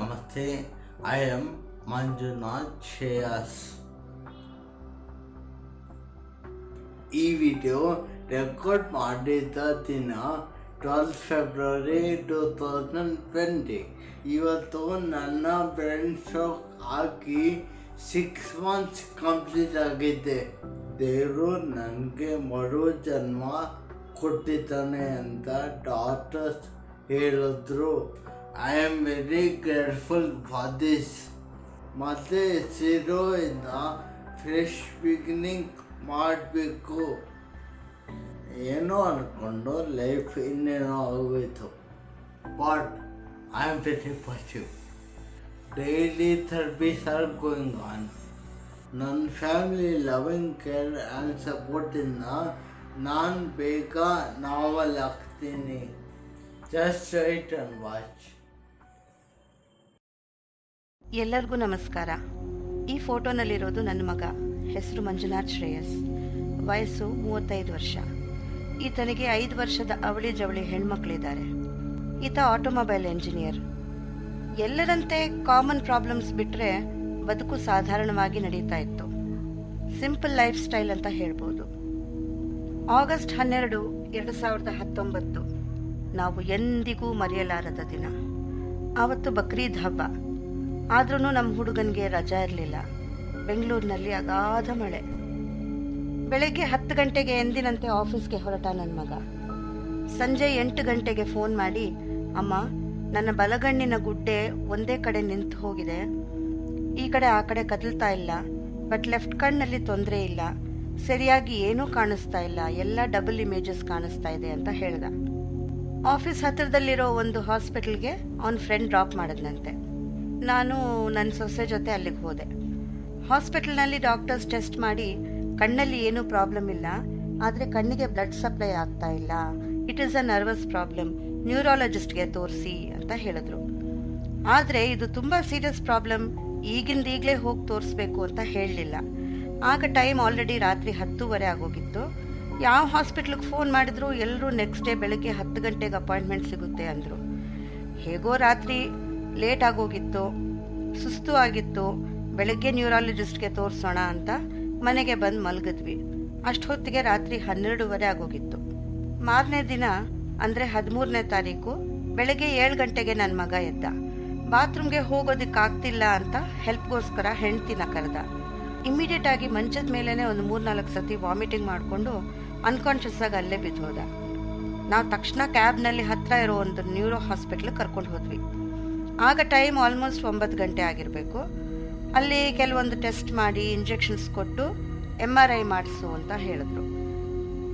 ನಮಸ್ತೆ. I am Manjunath Shreyas. ಈ video record ಮಾಡಿದ ದಿನ 12 ಫೆಬ್ರವರಿ 2020. ಇವತ್ತು ನನ್ನ ಬ್ರೈನ್ ಸ್ಟ್ರೋಕ್ ಆಗಿ 6 ಮಂತ್ಸ್ ಕಂಪ್ಲೀಟ್ ಆಗಿದೆ. ದೇವರು ನನಗೆ ಮರು ಜನ್ಮ ಕೊಟ್ಟಿದ್ದಾನೆ ಅಂತ ಡಾಕ್ಟರ್ಸ್ ಹೇಳಿದ್ರು. I am very grateful for this. ಮತ್ತೆ ಇಂದ ಫ್ರೆಶ್ ಬಿಗಿನಿಂಗ್ ಮಾಡಬೇಕು ಏನೋ ಅಂದ್ಕೊಂಡು ಲೈಫ್ ಇನ್ನೇನೋ ಆಗೋಯ್ತು. But I am very positive. Daily therapies are going on. ನನ್ನ ಫ್ಯಾಮಿಲಿ ಲವಿಂಗ್ ಕೇರ್ ಆ್ಯಂಡ್ ಸಪೋರ್ಟಿಂದ ನಾನು ಬೇಗ ನಾರ್ಮಲ್ ಆಗ್ತೀನಿ. Just wait and watch. ಎಲ್ಲರಿಗೂ ನಮಸ್ಕಾರ. ಈ ಫೋಟೋನಲ್ಲಿರೋದು ನನ್ನ ಮಗ. ಹೆಸರು ಮಂಜುನಾಥ್ ಶ್ರೇಯಸ್. ವಯಸ್ಸು 35 ವರ್ಷ. ಈತನಿಗೆ 5 ವರ್ಷದ ಅವಳಿ ಜವಳಿ ಹೆಣ್ಮಕ್ಳಿದ್ದಾರೆ. ಈತ ಆಟೋಮೊಬೈಲ್ ಎಂಜಿನಿಯರ್. ಎಲ್ಲರಂತೆ ಕಾಮನ್ ಪ್ರಾಬ್ಲಮ್ಸ್ ಬಿಟ್ಟರೆ ಬದುಕು ಸಾಧಾರಣವಾಗಿ ನಡೀತಾ ಇತ್ತು. ಸಿಂಪಲ್ ಲೈಫ್ ಸ್ಟೈಲ್ ಅಂತ ಹೇಳ್ಬೋದು. ಆಗಸ್ಟ್ 12, 2019 ನಾವು ಎಂದಿಗೂ ಮರೆಯಲಾರದ ದಿನ. ಆವತ್ತು ಬಕ್ರೀದ್ ಹಬ್ಬ. ಆದ್ರೂ ನಮ್ಮ ಹುಡುಗನಿಗೆ ರಜಾ ಇರಲಿಲ್ಲ. ಬೆಂಗಳೂರಿನಲ್ಲಿ ಅಗಾಧ ಮಳೆ. ಬೆಳಗ್ಗೆ 10 ಗಂಟೆಗೆ ಎಂದಿನಂತೆ ಆಫೀಸ್ಗೆ ಹೊರಟ ನನ್ನ ಮಗ. ಸಂಜೆ 8 ಗಂಟೆಗೆ ಫೋನ್ ಮಾಡಿ, ಅಮ್ಮ, ನನ್ನ ಬಲಗಣ್ಣಿನ ಗುಡ್ಡೆ ಒಂದೇ ಕಡೆ ನಿಂತು ಹೋಗಿದೆ. ಈ ಕಡೆ ಆ ಕಡೆ ಕದಲ್ತಾ ಇಲ್ಲ. ಬಟ್ ಲೆಫ್ಟ್ ಕಣ್ಣಲ್ಲಿ ತೊಂದರೆ ಇಲ್ಲ. ಸರಿಯಾಗಿ ಏನೂ ಕಾಣಿಸ್ತಾ ಇಲ್ಲ. ಎಲ್ಲ ಡಬಲ್ ಇಮೇಜಸ್ ಕಾಣಿಸ್ತಾ ಇದೆ ಅಂತ ಹೇಳ್ದ. ಆಫೀಸ್ ಹತ್ತಿರದಲ್ಲಿರೋ ಒಂದು ಹಾಸ್ಪಿಟಲ್ಗೆ ಅವನ ಫ್ರೆಂಡ್ ಡ್ರಾಪ್ ಮಾಡಿದ್ನಂತೆ. ನಾನು ನನ್ನ ಸೊಸೆ ಜೊತೆ ಅಲ್ಲಿಗೆ ಹೋದೆ. ಹಾಸ್ಪಿಟಲ್ನಲ್ಲಿ ಡಾಕ್ಟರ್ಸ್ ಟೆಸ್ಟ್ ಮಾಡಿ ಕಣ್ಣಲ್ಲಿ ಏನೂ ಪ್ರಾಬ್ಲಮ್ ಇಲ್ಲ, ಆದರೆ ಕಣ್ಣಿಗೆ ಬ್ಲಡ್ ಸಪ್ಲೈ ಆಗ್ತಾ ಇಲ್ಲ, it is a nervous problem, ನ್ಯೂರಾಲಜಿಸ್ಟ್ಗೆ ತೋರಿಸಿ ಅಂತ ಹೇಳಿದ್ರು. ಆದರೆ ಇದು ತುಂಬ ಸೀರಿಯಸ್ ಪ್ರಾಬ್ಲಮ್, ಈಗಿಂದೀಗಲೇ ಹೋಗಿ ತೋರಿಸ್ಬೇಕು ಅಂತ ಹೇಳಲಿಲ್ಲ. ಆಗ ಟೈಮ್ ಆಲ್ರೆಡಿ ರಾತ್ರಿ 10:30 ಆಗೋಗಿತ್ತು. ಯಾವ ಹಾಸ್ಪಿಟ್ಲಿಗೆ ಫೋನ್ ಮಾಡಿದ್ರು ಎಲ್ಲರೂ ನೆಕ್ಸ್ಟ್ ಡೇ ಬೆಳಗ್ಗೆ 10 ಗಂಟೆಗೆ ಅಪಾಯಿಂಟ್ಮೆಂಟ್ ಸಿಗುತ್ತೆ ಅಂದರು. ಹೇಗೋ ರಾತ್ರಿ ಲೇಟ್ ಆಗೋಗಿತ್ತು, ಸುಸ್ತು ಆಗಿತ್ತು. ಬೆಳಗ್ಗೆ ನ್ಯೂರಾಲಜಿಸ್ಟ್ಗೆ ತೋರಿಸೋಣ ಅಂತ ಮನೆಗೆ ಬಂದು ಮಲಗಿದ್ವಿ. ಅಷ್ಟೊತ್ತಿಗೆ ರಾತ್ರಿ 12:30 ಆಗೋಗಿತ್ತು. ಮಾರನೇ ದಿನ ಅಂದರೆ 13ನೇ ತಾರೀಕು ಬೆಳಗ್ಗೆ 7 ಗಂಟೆಗೆ ನನ್ನ ಮಗ ಎದ್ದ. ಬಾತ್ರೂಮ್ಗೆ ಹೋಗೋದಕ್ಕಾಗ್ತಿಲ್ಲ ಅಂತ ಹೆಲ್ಪ್ಗೋಸ್ಕರ ಹೆಂಡ್ತಿನ ಕರೆದ. ಇಮಿಡಿಯೇಟ್ ಆಗಿ ಮಂಚದ ಮೇಲೇ ಒಂದು 3-4 ಸತಿ ವಾಮಿಟಿಂಗ್ ಮಾಡಿಕೊಂಡು ಅನ್ಕಾನ್ಷಿಯಸ್ ಆಗಿ ಅಲ್ಲೇ ಬಿದ್ದೋದ. ನಾವು ತಕ್ಷಣ ಕ್ಯಾಬ್ನಲ್ಲಿ ಹತ್ತಿರ ಇರೋ ಒಂದು ನ್ಯೂರೋ ಹಾಸ್ಪಿಟ್ಲಿಗೆ ಕರ್ಕೊಂಡು ಹೋದ್ವಿ. ಆಗ ಟೈಮ್ ಆಲ್ಮೋಸ್ಟ್ 9 ಗಂಟೆ ಆಗಿರಬೇಕು. ಅಲ್ಲಿ ಕೆಲವೊಂದು ಟೆಸ್ಟ್ ಮಾಡಿ ಇಂಜೆಕ್ಷನ್ಸ್ ಕೊಟ್ಟು MRI ಮಾಡಿಸು ಅಂತ ಹೇಳಿದ್ರು.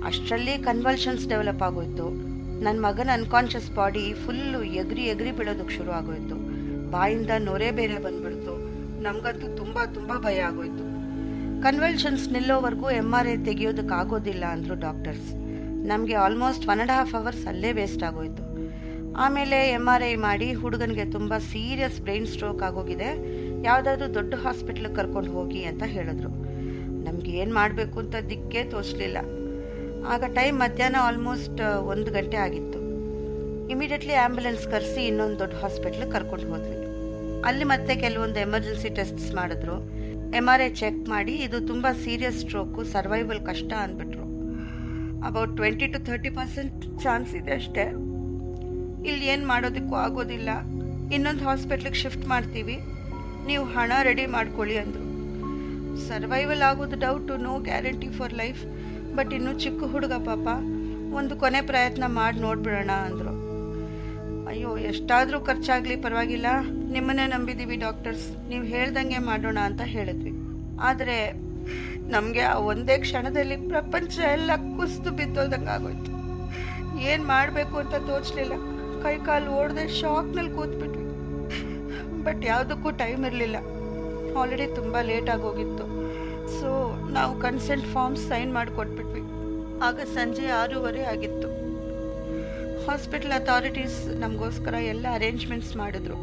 ಅಷ್ಟರಲ್ಲಿ ಕನ್ವಲ್ಷನ್ಸ್ ಡೆವಲಪ್ ಆಗೋಯ್ತು. ನನ್ನ ಮಗನ ಅನ್ಕಾನ್ಷಿಯಸ್ ಬಾಡಿ ಫುಲ್ಲು ಎಗ್ರಿ ಬೀಳೋದಕ್ಕೆ ಶುರು ಆಗೋಯ್ತು. ಬಾಯಿಂದ ನೊರೆ ಬೇರೆ ಬಂದ್ಬಿಡ್ತು. ನಮಗಂತೂ ತುಂಬ ಭಯ ಆಗೋಯ್ತು. ಕನ್ವಲ್ಷನ್ಸ್ ನಿಲ್ಲೋವರೆಗೂ MRI ತೆಗಿಯೋದಕ್ಕಾಗೋದಿಲ್ಲ ಅಂದರು ಡಾಕ್ಟರ್ಸ್. ನಮಗೆ ಆಲ್ಮೋಸ್ಟ್ 1.5 ಅವರ್ಸ್ ಅಲ್ಲೇ ವೇಸ್ಟ್ ಆಗೋಯ್ತು. ಆಮೇಲೆ MRI ಮಾಡಿ ಹುಡುಗನಿಗೆ ತುಂಬ ಸೀರಿಯಸ್ ಬ್ರೈನ್ ಸ್ಟ್ರೋಕ್ ಆಗೋಗಿದೆ, ಯಾವುದಾದ್ರೂ ದೊಡ್ಡ ಹಾಸ್ಪಿಟ್ಲಿಗೆ ಕರ್ಕೊಂಡು ಹೋಗಿ ಅಂತ ಹೇಳಿದ್ರು. ನಮ್ಗೆ ಏನು ಮಾಡಬೇಕು ಅಂತ ದಿಕ್ಕೇ ತೋಚಲಿಲ್ಲ. ಆಗ ಟೈಮ್ ಮಧ್ಯಾಹ್ನ ಆಲ್ಮೋಸ್ಟ್ 1 ಗಂಟೆ ಆಗಿತ್ತು. ಇಮಿಡಿಯೇಟ್ಲಿ ಆ್ಯಂಬುಲೆನ್ಸ್ ಕರೆಸಿ ಇನ್ನೊಂದು ದೊಡ್ಡ ಹಾಸ್ಪಿಟ್ಲಿಗೆ ಕರ್ಕೊಂಡು ಹೋದ್ವಿ. ಅಲ್ಲಿ ಮತ್ತೆ ಕೆಲವೊಂದು ಎಮರ್ಜೆನ್ಸಿ ಟೆಸ್ಟ್ಸ್ ಮಾಡಿದ್ರು. MRI ಚೆಕ್ ಮಾಡಿ ಇದು ತುಂಬ ಸೀರಿಯಸ್ ಸ್ಟ್ರೋಕು, ಸರ್ವೈವಲ್ ಕಷ್ಟ ಅಂದ್ಬಿಟ್ರು. ಅಬೌಟ್ 20-30% ಚಾನ್ಸ್ ಇದೆ ಅಷ್ಟೇ. ಇಲ್ಲಿ ಏನು ಮಾಡೋದಕ್ಕೂ ಆಗೋದಿಲ್ಲ. ಇನ್ನೊಂದು ಹಾಸ್ಪಿಟ್ಲಿಗೆ ಶಿಫ್ಟ್ ಮಾಡ್ತೀವಿ, ನೀವು ಹಣ ರೆಡಿ ಮಾಡ್ಕೊಳ್ಳಿ ಅಂದರು. ಸರ್ವೈವಲ್ ಆಗೋದು doubt, no guarantee for life. But ಇನ್ನೂ ಚಿಕ್ಕ ಹುಡುಗ ಪಾಪ, ಒಂದು ಕೊನೆ ಪ್ರಯತ್ನ ಮಾಡಿ ನೋಡ್ಬಿಡೋಣ ಅಂದರು. ಅಯ್ಯೋ, ಎಷ್ಟಾದರೂ ಖರ್ಚಾಗಲಿ ಪರವಾಗಿಲ್ಲ, ನಿಮ್ಮನ್ನೇ ನಂಬಿದ್ದೀವಿ ಡಾಕ್ಟರ್ಸ್, ನೀವು ಹೇಳ್ದಂಗೆ ಮಾಡೋಣ ಅಂತ ಹೇಳಿದ್ವಿ. ಆದರೆ ನಮಗೆ ಆ ಒಂದೇ ಕ್ಷಣದಲ್ಲಿ ಪ್ರಪಂಚ ಎಲ್ಲ ಕುಸಿದು ಬಿದ್ದೋದಂಗೆ ಆಗೋಯ್ತು. ಏನು ಮಾಡಬೇಕು ಅಂತ ತೋಚಲಿಲ್ಲ. ಕೈಕಾಲು ಓಡದೆ ಶಾಕ್ನಲ್ಲಿ ಕೂತ್ಬಿಟ್ವಿ. ಬಟ್ ಯಾವುದಕ್ಕೂ ಟೈಮ್ ಇರಲಿಲ್ಲ. ಆಲ್ರೆಡಿ ತುಂಬ ಲೇಟ್ ಆಗೋಗಿತ್ತು. ಸೊ ನಾವು ಕನ್ಸೆಂಟ್ ಫಾರ್ಮ್ಸ್ ಸೈನ್ ಮಾಡಿ ಕೊಟ್ಬಿಟ್ವಿ. ಆಗ ಸಂಜೆ 6:30 ಆಗಿತ್ತು. ಹಾಸ್ಪಿಟಲ್ ಅಥಾರಿಟೀಸ್ ನಮಗೋಸ್ಕರ ಎಲ್ಲ ಅರೇಂಜ್ಮೆಂಟ್ಸ್ ಮಾಡಿದ್ರು.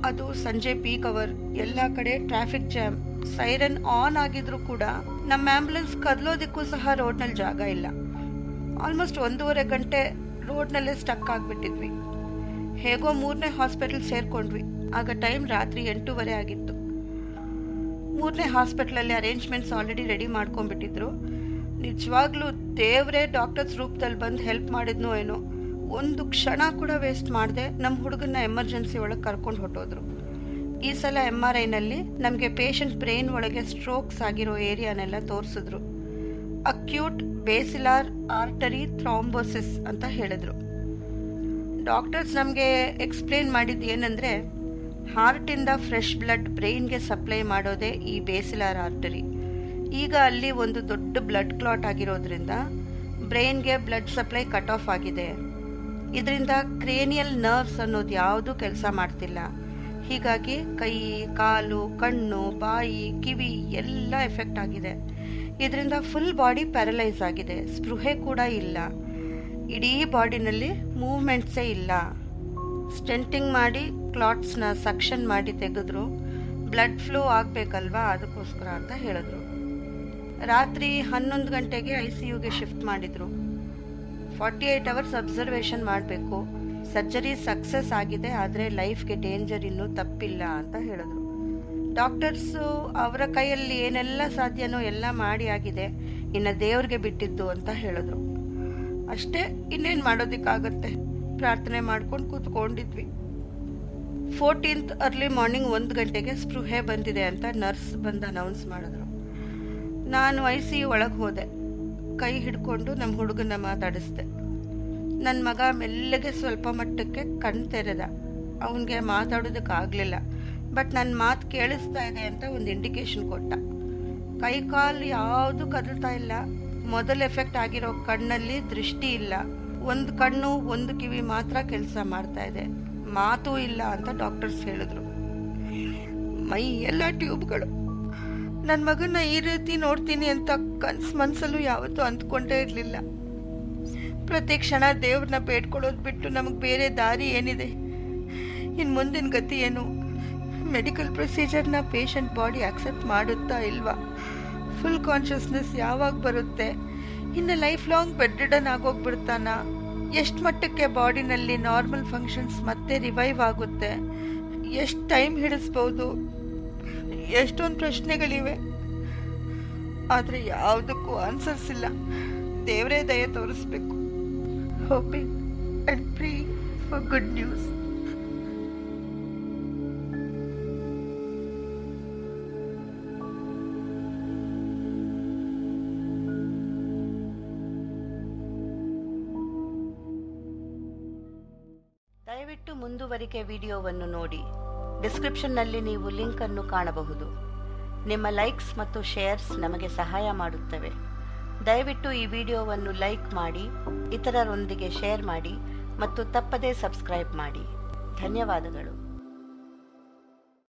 ಅದು ಸಂಜೆ ಪೀಕ್ ಅವರ್. ಎಲ್ಲ ಕಡೆ ಟ್ರಾಫಿಕ್ ಜಾಮ್. ಸೈರನ್ ಆನ್ ಆಗಿದ್ರು ಕೂಡ ನಮ್ಮ ಆ್ಯಂಬುಲೆನ್ಸ್ ಕದಲೋದಕ್ಕೂ ಸಹ ರೋಡ್ನಲ್ಲಿ ಜಾಗ ಇಲ್ಲ. ಆಲ್ಮೋಸ್ಟ್ 1.5 ಗಂಟೆ ರೋಡ್ನಲ್ಲೇ ಸ್ಟಕ್ ಆಗಿಬಿಟ್ಟಿದ್ವಿ. ಹೇಗೋ 3ನೇ ಹಾಸ್ಪಿಟಲ್ ಸೇರ್ಕೊಂಡ್ವಿ. ಆಗ ಟೈಮ್ ರಾತ್ರಿ 8:30 ಆಗಿತ್ತು. 3ನೇ ಹಾಸ್ಪಿಟ್ಲಲ್ಲಿ ಅರೇಂಜ್ಮೆಂಟ್ಸ್ ಆಲ್ರೆಡಿ ರೆಡಿ ಮಾಡ್ಕೊಂಡ್ಬಿಟ್ಟಿದ್ರು. ನಿಜವಾಗ್ಲೂ ದೇವರೇ ಡಾಕ್ಟರ್ಸ್ ರೂಪದಲ್ಲಿ ಬಂದು ಹೆಲ್ಪ್ ಮಾಡಿದ್ನೋ ಏನೋ. ಒಂದು ಕ್ಷಣ ಕೂಡ ವೇಸ್ಟ್ ಮಾಡದೆ ನಮ್ಮ ಹುಡುಗನ್ನ ಎಮರ್ಜೆನ್ಸಿ ಒಳಗೆ ಕರ್ಕೊಂಡು ಹೊಟ್ಟೋದ್ರು. ಈ ಸಲ MRIನಲ್ಲಿ ನಮಗೆ ಪೇಷಂಟ್ ಬ್ರೈನ್ ಒಳಗೆ ಸ್ಟ್ರೋಕ್ಸ್ ಆಗಿರೋ ಏರಿಯಾನೆಲ್ಲ ತೋರಿಸಿದ್ರು. ಅಕ್ಯೂಟ್ ಬೇಸಿಲಾರ್ ಆರ್ಟರಿ ಥ್ರಾಂಬೋಸಿಸ್ ಅಂತ ಹೇಳಿದ್ರು. ಡಾಕ್ಟರ್ಸ್ ನಮಗೆ ಎಕ್ಸ್ಪ್ಲೇನ್ ಮಾಡಿದ್ದು ಏನಂದರೆ, ಹಾರ್ಟಿಂದ ಫ್ರೆಶ್ ಬ್ಲಡ್ ಬ್ರೈನ್ಗೆ ಸಪ್ಲೈ ಮಾಡೋದೇ ಈ ಬೇಸಿಲಾರ್ ಆರ್ಟರಿ. ಈಗ ಅಲ್ಲಿ ಒಂದು ದೊಡ್ಡ ಬ್ಲಡ್ ಕ್ಲಾಟ್ ಆಗಿರೋದ್ರಿಂದ ಬ್ರೈನ್ಗೆ ಬ್ಲಡ್ ಸಪ್ಲೈ ಕಟ್ ಆಫ್ ಆಗಿದೆ. ಇದರಿಂದ ಕ್ರೇನಿಯಲ್ ನರ್ವ್ಸ್ ಅನ್ನೋದು ಯಾವುದೂ ಕೆಲಸ ಮಾಡ್ತಿಲ್ಲ. ಹೀಗಾಗಿ ಕೈ, ಕಾಲು, ಕಣ್ಣು, ಬಾಯಿ, ಕಿವಿ ಎಲ್ಲ ಎಫೆಕ್ಟ್ ಆಗಿದೆ. ಇದರಿಂದ ಫುಲ್ ಬಾಡಿ ಪ್ಯಾರಲೈಸ್ ಆಗಿದೆ. ಸ್ಪೃಹೆ ಕೂಡ ಇಲ್ಲ. ಇಡೀ ಬಾಡಿನಲ್ಲಿ ಮೂವ್ಮೆಂಟ್ಸೇ ಇಲ್ಲ. ಸ್ಟೆಂಟಿಂಗ್ ಮಾಡಿ ಕ್ಲಾಟ್ಸ್ನ ಸಕ್ಷನ್ ಮಾಡಿ ತೆಗೆದ್ರು. ಬ್ಲಡ್ ಫ್ಲೋ ಆಗಬೇಕಲ್ವಾ, ಅದಕ್ಕೋಸ್ಕರ ಅಂತ ಹೇಳಿದ್ರು. ರಾತ್ರಿ 11 ಗಂಟೆಗೆ ICUಗೆ ಶಿಫ್ಟ್ ಮಾಡಿದ್ರು. 48 ಅವರ್ಸ್ ಅಬ್ಸರ್ವೇಷನ್ ಮಾಡಬೇಕು. ಸರ್ಜರಿ ಸಕ್ಸಸ್ ಆಗಿದೆ, ಆದರೆ ಲೈಫ್ಗೆ ಡೇಂಜರ್ ಇನ್ನೂ ತಪ್ಪಿಲ್ಲ ಅಂತ ಹೇಳಿದ್ರು. ಡಾಕ್ಟರ್ಸು ಅವರ ಕೈಯಲ್ಲಿ ಏನೆಲ್ಲ ಸಾಧ್ಯನೋ ಎಲ್ಲ ಮಾಡಿ ಆಗಿದೆ, ಇನ್ನು ದೇವ್ರಿಗೆ ಬಿಟ್ಟಿದ್ದು ಅಂತ ಹೇಳಿದ್ರು. ಅಷ್ಟೇ, ಇನ್ನೇನು ಮಾಡೋದಕ್ಕಾಗತ್ತೆ. ಪ್ರಾರ್ಥನೆ ಮಾಡ್ಕೊಂಡು ಕೂತ್ಕೊಂಡಿದ್ವಿ. 14th ಅರ್ಲಿ ಮಾರ್ನಿಂಗ್ 1 ಗಂಟೆಗೆ ಸ್ಪೃಹೆ ಬಂದಿದೆ ಅಂತ ನರ್ಸ್ ಬಂದು ಅನೌನ್ಸ್ ಮಾಡಿದ್ರು. ನಾನು ICU ಒಳಗೆ ಹೋದೆ. ಕೈ ಹಿಡ್ಕೊಂಡು ನಮ್ಮ ಹುಡುಗನ ಮಾತಾಡಿಸ್ದೆ. ನನ್ನ ಮಗ ಮೆಲ್ಲಗೆ ಸ್ವಲ್ಪ ಮಟ್ಟಕ್ಕೆ ಕಣ್ ತೆರೆದ. ಅವನಿಗೆ ಮಾತಾಡೋದಕ್ಕಾಗಲಿಲ್ಲ, ಬಟ್ ನನ್ನ ಮಾತು ಕೇಳಿಸ್ತಾ ಇದೆ ಅಂತ ಒಂದು ಇಂಡಿಕೇಶನ್ ಕೊಟ್ಟ. ಕೈ ಕಾಲು ಯಾವುದು ಕದಲ್ತಾ ಇಲ್ಲ. ಮೊದಲು ಎಫೆಕ್ಟ್ ಆಗಿರೋ ಕಣ್ಣಲ್ಲಿ ದೃಷ್ಟಿ ಇಲ್ಲ. ಒಂದು ಕಣ್ಣು ಒಂದು ಕಿವಿ ಮಾತ್ರ ಕೆಲಸ ಮಾಡ್ತಾ ಇದೆ. ಮಾತೂ ಇಲ್ಲ ಅಂತ ಡಾಕ್ಟರ್ಸ್ ಹೇಳಿದ್ರು. ಮೈ ಎಲ್ಲ ಟ್ಯೂಬ್ಗಳು. ನನ್ನ ಮಗನ ಈ ರೀತಿ ನೋಡ್ತೀನಿ ಅಂತ ಮನಸ್ಸಲ್ಲೂ ಯಾವತ್ತೂ ಅಂದ್ಕೊಂಡೇ ಇರಲಿಲ್ಲ. ಪ್ರತಿ ಕ್ಷಣ ದೇವ್ರನ್ನ ಬೇಡ್ಕೊಳ್ಳೋದು ಬಿಟ್ಟು ನಮಗೆ ಬೇರೆ ದಾರಿ ಏನಿದೆ? ಇನ್ನು ಮುಂದಿನ ಗತಿ ಏನು? ಮೆಡಿಕಲ್ ಪ್ರೊಸೀಜರ್ನ ಪೇಷಂಟ್ ಬಾಡಿ ಆಕ್ಸೆಪ್ಟ್ ಮಾಡುತ್ತಾ ಇಲ್ವಾ? ಫುಲ್ ಕಾನ್ಷಿಯಸ್ನೆಸ್ ಯಾವಾಗ ಬರುತ್ತೆ? ಇನ್ನು ಲೈಫ್ ಲಾಂಗ್ ಬೆಡ್ ರಿಡನ್ ಆಗೋಗ್ಬಿಡ್ತಾನ? ಎಷ್ಟು ಮಟ್ಟಕ್ಕೆ ಬಾಡಿನಲ್ಲಿ ನಾರ್ಮಲ್ ಫಂಕ್ಷನ್ಸ್ ಮತ್ತೆ ರಿವೈವ್ ಆಗುತ್ತೆ? ಎಷ್ಟು ಟೈಮ್ ಹಿಡಿಸ್ಬೋದು? ಎಷ್ಟೊಂದು ಪ್ರಶ್ನೆಗಳಿವೆ, ಆದರೆ ಯಾವುದಕ್ಕೂ ಆನ್ಸರ್ಸ್ ಇಲ್ಲ. ದೇವರೇ ದಯೆ ತೋರಿಸ್ಬೇಕು. Hoping and praying for good news. ದಯವಿಟ್ಟು ಮುಂದುವರಿಕೆ ವಿಡಿಯೋವನ್ನು ನೋಡಿ. ಡಿಸ್ಕ್ರಿಪ್ಷನ್ನಲ್ಲಿ ನೀವು ಲಿಂಕ್ ಅನ್ನು ಕಾಣಬಹುದು. ನಿಮ್ಮ ಲೈಕ್ಸ್ ಮತ್ತು ಶೇರ್ಸ್ ನಮಗೆ ಸಹಾಯ ಮಾಡುತ್ತವೆ. ದಯವಿಟ್ಟು ಈ ವಿಡಿಯೋವನ್ನು ಲೈಕ್ ಮಾಡಿ, ಇತರರೊಂದಿಗೆ ಶೇರ್ ಮಾಡಿ ಮತ್ತು ತಪ್ಪದೇ ಸಬ್ಸ್ಕ್ರೈಬ್ ಮಾಡಿ. ಧನ್ಯವಾದಗಳು.